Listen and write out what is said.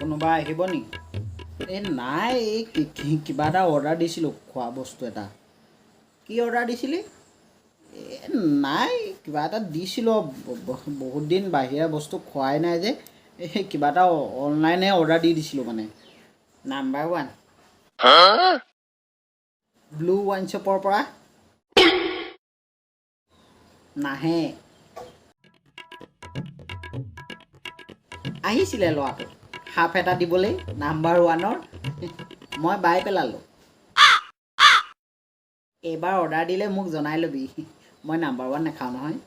কোনোবা আহিব নি এই নাই কিবা এটা অৰ্ডাৰ দিছিলোঁ খোৱা বস্তু এটা কি অৰ্ডাৰ দিছিলি নাই কিবা এটা দিছিলোঁ বহুত দিন বাহিৰা বস্তু খোৱাই নাই যে এই কিবা এটা অনলাইনে অৰ্ডাৰ দি দিছিলোঁ মানে নাম্বাৰ 1 ব্লু ৱাইন শ্বপৰ পৰা নাহে আহিছিলে ল'ৰাটো হাফ এটা দিবলৈ নাম্বাৰ 1ৰ মই বাই পেলালোঁ এইবাৰ অৰ্ডাৰ দিলে মোক জনাই ল'বি মই নাম্বাৰ 1 নাখাওঁ নহয়